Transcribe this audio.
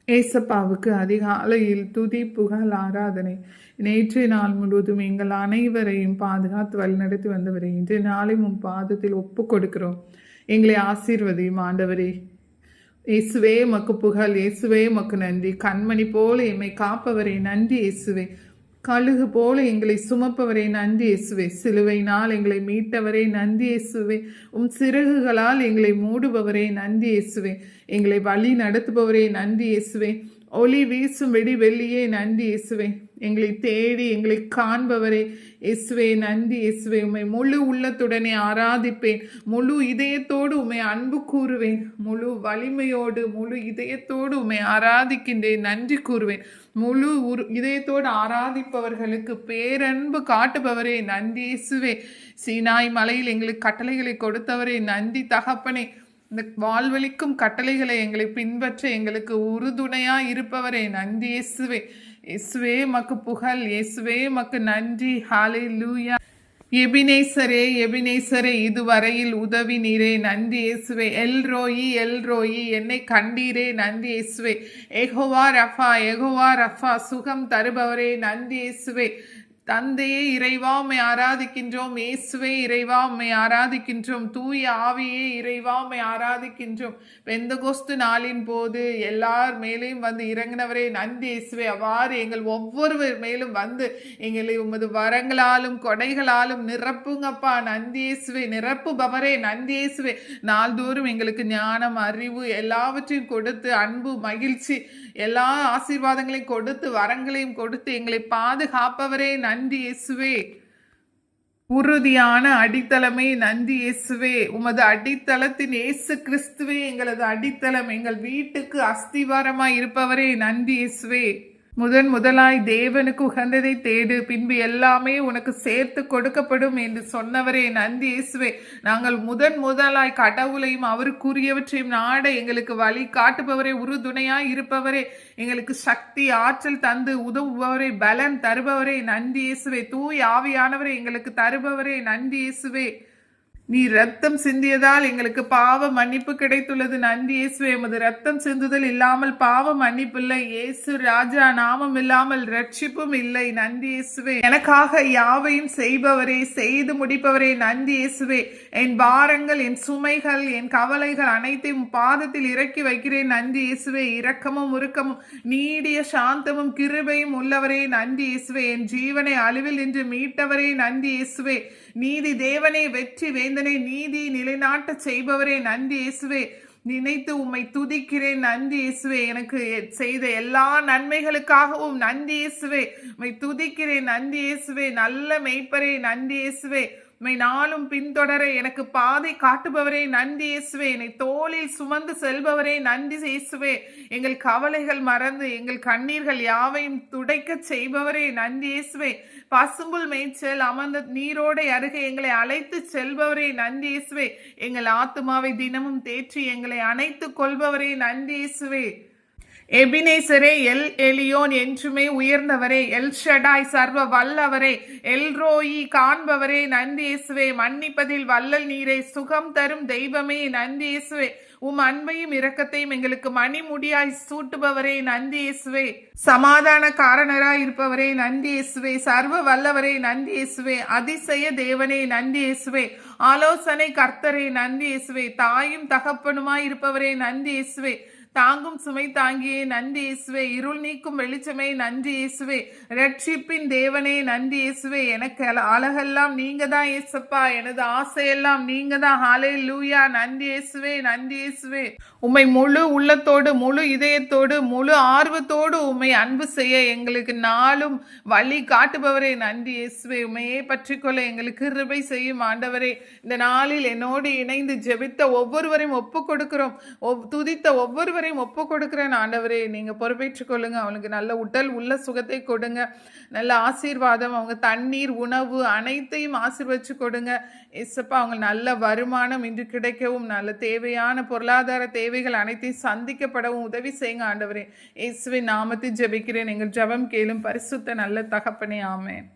ஏசப்பாவுக்கு அதிகாலையில் துதி புகழ் ஆராதனை. நேற்றைய நாள் முழுவதும் எங்கள் அனைவரையும் பாதுகாத்து வழிநடத்தி வந்தவரே, இன்றைய நாளை உம் பாதத்தில் ஒப்பு கொடுக்கிறோம். எங்களை ஆசீர்வதியும் ஆண்டவரே. இயேசுவே மக்கு புகழ், இயேசுவே மக்கு நன்றி. கண்மணி போல எம்மை காப்பவரே நன்றி இயேசுவே. கழுகு போல எங்களை சுமப்பவரே நன்றி இயேசுவே. சிலுவையினால் எங்களை மீட்டவரே நன்றி இயேசுவே. சிறகுகளால் எங்களை மூடுபவரே நன்றி இயேசுவே. எங்களை வழி நடத்துபவரே நன்றி இயேசுவே. ஒளி வீசும் வெடி வெள்ளியே நன்றி இயேசுவே. எங்களை தேடி எங்களை காண்பவரே இயேசுவே நன்றி இயேசுவே. உம்மை முழு உள்ளத்துடனே ஆராதிப்பேன். முழு இதயத்தோடு உம்மை அன்பு கூறுவேன். முழு வலிமையோடு முழு இதயத்தோடு உம்மை ஆராதிக்கின்றேன், நன்றி கூறுவேன். முழு இதயத்தோடு ஆராதிப்பவர்களுக்கு பேரன்பு காட்டுபவரே நன்றி இயேசுவே. சீனாய் மலையில் எங்களுக்கு கட்டளைகளை கொடுத்தவரே நன்றி தகப்பனே. இந்த வாழ்வழிக்கும் கட்டளைகளை எங்களை பின்பற்ற எங்களுக்கு உறுதுணையா இருப்பவரே நன்றி இயேசுவே. இயேசுவே மக்கு புகழ், இயேசுவே மக்கு நன்றி. ஹல்லேலூயா. எபினேசரே எபினேசரே, இதுவரையில் உதவி நீரே நன்றி இயேசுவே. எல்ரோயி எல்ரோயி, என்னை கண்டீரே நன்றி இயேசுவே. எகோவா ரஃபா எகோவா ரஃபா, சுகம் தருபவரே நன்றி இயேசுவே. தந்தையே இறைவா உம்மை ஆராதிக்கின்றோம். இயேசுவே இறைவா உம்மை ஆராதிக்கின்றோம். தூய ஆவியே இறைவா உம்மை ஆராதிக்கின்றோம். பெந்தகோஸ்து நாளின் போது எல்லார் மேலேயும் வந்து இறங்கினவரே நன்றி இயேசுவே. அவ்வாறு எங்கள் ஒவ்வொருவர் மேலும் வந்து எங்களை உமது வரங்களாலும் கொடைகளாலும் நிரப்புங்கப்பா நன்றி இயேசுவே. நிரப்புபவரே நன்றி இயேசுவே. நாள்தோறும் எங்களுக்கு ஞானம், அறிவு எல்லாவற்றையும் கொடுத்து, அன்பு, மகிழ்ச்சி, எல்லா ஆசீர்வாதங்களையும் கொடுத்து, வரங்களையும் கொடுத்து எங்களை பாதுகாப்பவரே நன்றி இயேசுவே. உறுதியான அடித்தளமே நன்றி இயேசுவே. உமது அடித்தளத்தின் இயேசு கிறிஸ்துவே எங்களது அடித்தளம். எங்கள் வீட்டுக்கு அஸ்திவாரமாய் இருப்பவரே நன்றி இயேசுவே. முதலாய் தேவனுக்கு உகந்ததை தேடு, பின்பு எல்லாமே உனக்கு சேர்த்து கொடுக்கப்படும் என்று சொன்னவரே நன்றி இயேசுவே. நாங்கள் முதலாய் கடவுளையும் அவருக்குரியவற்றையும் நாட எங்களுக்கு வழி காட்டுபவரே, உறுதுணையாய் இருப்பவரே, எங்களுக்கு சக்தி ஆற்றல் தந்து உதவுபவரே, பலன் தருபவரே நன்றி இயேசுவே. தூய் ஆவியானவரே எங்களுக்கு தருபவரே நன்றி இயேசுவே. நீ ரத்தம் சிந்தியதால் எங்களுக்கு பாவ மன்னிப்பு கிடைத்துள்ளது நன்றி இயேசுவே. எமது ரத்தம் சிந்துதல் இல்லாமல் பாவ மன்னிப்பு இல்லை. இயேசு ராஜா நாமம் இல்லாமல் ரட்சிப்பும் இல்லை நன்றி இயேசுவே. எனக்காக யாவையும் செய்பவரே, செய்து முடிப்பவரே நன்றி இயேசுவே. என் பாரங்கள், என் சுமைகள், என் கவலைகள் அனைத்தையும் பாதத்தில் இறக்கி வைக்கிறேன் நன்றி இயேசுவே. இரக்கமும் உருக்கமும் நீடிய சாந்தமும் கிருபையும் உள்ளவரே நன்றி இயேசுவே. என் ஜீவனை அழிவில் நின்று மீட்டவரே நன்றி இயேசுவே. நீதி தேவனே, வெற்றி வேந்தனை, நீதி நிலைநாட்ட செய்பவரே நன்றி இயேசுவே. நினைத்து உம்மை துதிக்கிறேன் நன்றி இயேசுவே. எனக்கு செய்த எல்லா நன்மைகளுக்காகவும் நன்றி இயேசுவே. உம்மை துதிக்கிறேன் நன்றி இயேசுவே. நல்ல மெய்ப்பரே நன்றி இயேசுவே. உம்மை நாளும் பின்தொடர எனக்கு பாதை காட்டுபவரே நன்றி இயேசுவே. என்னை தோளில் சுமந்து செல்பவரே நன்றி இயேசுவே. எங்கள் கவலைகள் மறந்து எங்கள் கண்ணீர்கள் யாவையும் துடைக்க செய்பவரே நன்றி இயேசுவே. பசும்புல் மேய்ச்சல் அமர்ந்த நீரோடை அருகே எங்களை அழைத்து செல்பவரே நன்றி இயேசுவே. எங்கள் ஆத்துமாவை தினமும் தேற்றி எங்களை அணைத்து கொள்பவரே நன்றி இயேசுவே. எபினேசரே, எல் எலியோன் என்றுமே உயர்ந்தவரே, எல் ஷடாய் சர்வ வல்லவரே, எல்ரோயி காண்பவரே நன்றி இயேசுவே. மன்னிப்பதில் வல்லல் நீரே, சுகம் தரும் தெய்வமே நன்றி இயேசுவே. உம் அன்பையும் இரக்கத்தையும் எங்களுக்கு மணிமுடியாய் சூட்டுபவரே நன்றி இயேசுவே. சமாதான காரணராய் இருப்பவரே நன்றி இயேசுவே. சர்வ வல்லவரே நன்றி இயேசுவே. அதிசய தேவனே நன்றி இயேசுவே. ஆலோசனை கர்த்தரே நன்றி இயேசுவே. தாயும் தகப்பனுமாய் இருப்பவரே நன்றி இயேசுவே. தாங்கும் சுமை தாங்கியே நன்றி இயேசுவே. இருள் நீக்கும் வெளிச்சமே நன்றி இயேசுவே. ரட்சிப்பின் தேவனே நன்றி இயேசுவே. எனக்கு அழகெல்லாம் நீங்க தான் இயேசப்பா. எனது ஆசையெல்லாம் நீங்க தான். ஹல்லேலூயா. நன்றி இயேசுவே நன்றி இயேசுவே. உம்மை முழு உள்ளத்தோடு, முழு இதயத்தோடு, முழு ஆர்வத்தோடு உம்மை அன்பு செய்ய எங்களுக்கு நாளும் வழி காட்டுபவரே நன்றி இயேசுவே. உம்மையே பற்றிக்கொள்ள எங்களுக்கு கிருபை செய்யும் ஆண்டவரே. இந்த நாளில் என்னோடு இணைந்து ஜெபித்த ஒவ்வொருவரையும் ஒப்பு கொடுக்கிறோம். துதித்த ஒவ்வொருவரையும் ஒப்பு கொடுக்கிறேன் ஆண்டவரே. நீங்க பொறுப்பேற்றுக் கொள்ளுங்க. அவனுக்கு நல்ல உடல் உள்ள சுகத்தை கொடுங்க. நல்ல ஆசீர்வாதம், அவங்க தண்ணீர், உணவு அனைத்தையும் ஆசீர்வதிச்சு கொடுங்க இயேசப்பா. அவங்க நல்ல வருமானம் இன்று கிடைக்கவும், நல்ல தேவையான பொருளாதார தேவைகள் அனைத்தையும் சந்திக்கப்படவும் உதவி செய்யுங்க ஆண்டவரே. இயேசுவின் நாமத்தில் ஜெபிக்கிறேன். எங்கள் ஜெபம் கேளும் பரிசுத்த நல்ல தகப்பனே. ஆமென்.